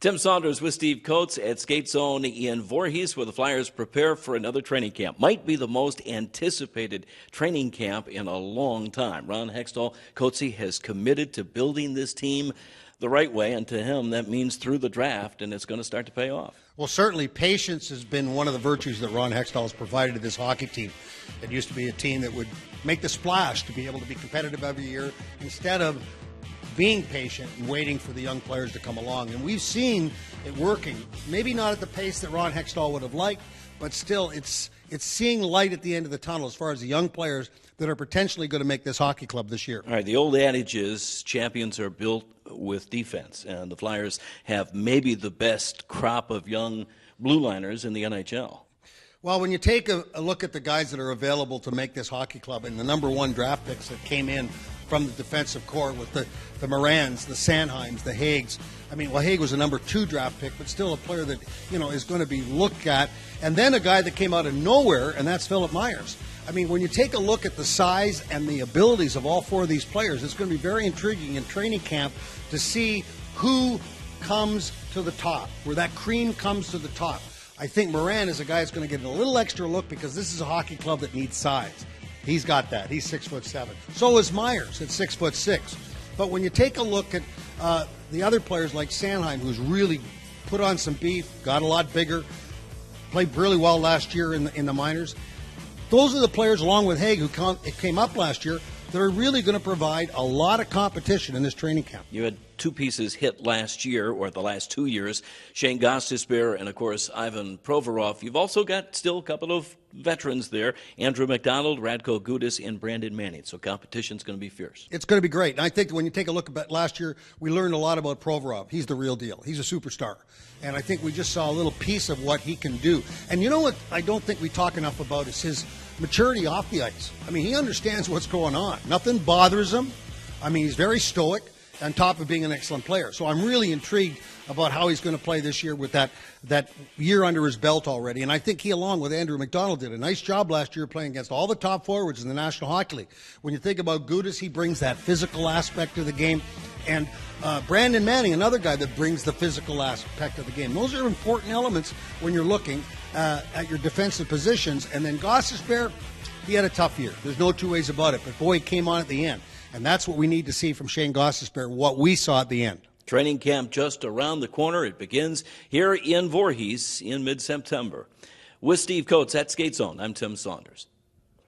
Tim Saunders with Steve Coates at Skate Zone in Voorhees, where the Flyers prepare for another training camp. Might be the most anticipated training camp in a long time. Ron Hextall, Coatesy, has committed to building this team the right way, and to him that means through the draft, and it's going to start to pay off. Well, certainly patience has been one of the virtues that Ron Hextall has provided to this hockey team. It used to be a team that would make the splash to be able to be competitive every year instead of being patient and waiting for the young players to come along. And we've seen it working, maybe not at the pace that Ron Hextall would have liked, but still it's seeing light at the end of the tunnel as far as the young players that are potentially going to make this hockey club this year. All right, the old adage is champions are built with defense, and the Flyers have maybe the best crop of young blue liners in the NHL. Well, when you take a look at the guys that are available to make this hockey club and the number one draft picks that came in from the defensive core with the Morans, the Sanheims, the Haigs. I mean, well, Haig was a number 2 draft pick, but still a player that, is going to be looked at. And then a guy that came out of nowhere, and that's Philip Myers. I mean, when you take a look at the size and the abilities of all 4 of these players, it's going to be very intriguing in training camp to see who comes to the top, where that cream comes to the top. I think Moran is a guy that's going to get a little extra look because this is a hockey club that needs size. He's got that. He's 6'7". So is Myers at 6'6". But when you take a look at the other players like Sanheim, who's really put on some beef, got a lot bigger, played really well last year in the minors, those are the players, along with Haig, who came up last year, that are really going to provide a lot of competition in this training camp. You had 2 pieces hit last year, or the last 2 years, Shane Gostisbehere and, of course, Ivan Provorov. You've also got still a couple of veterans there, Andrew McDonald, Radko Gudas, and Brandon Manning. So competition's going to be fierce. It's going to be great. And I think when you take a look at last year, we learned a lot about Provorov. He's the real deal. He's a superstar. And I think we just saw a little piece of what he can do. And you know what I don't think we talk enough about is his maturity off the ice. I mean, he understands what's going on. Nothing bothers him. I mean, he's very stoic on top of being an excellent player. So I'm really intrigued about how he's going to play this year with that year under his belt already. And I think he, along with Andrew McDonald, did a nice job last year playing against all the top forwards in the National Hockey League. When you think about Gudas, he brings that physical aspect to the game. And Brandon Manning, another guy that brings the physical aspect of the game. Those are important elements when you're looking at your defensive positions. And then Gostisbehere, he had a tough year. There's no two ways about it. But, boy, he came on at the end. And that's what we need to see from Shane Gostisbehere, what we saw at the end. Training camp just around the corner. It begins here in Voorhees in mid-September. With Steve Coates at Skate Zone, I'm Tim Saunders.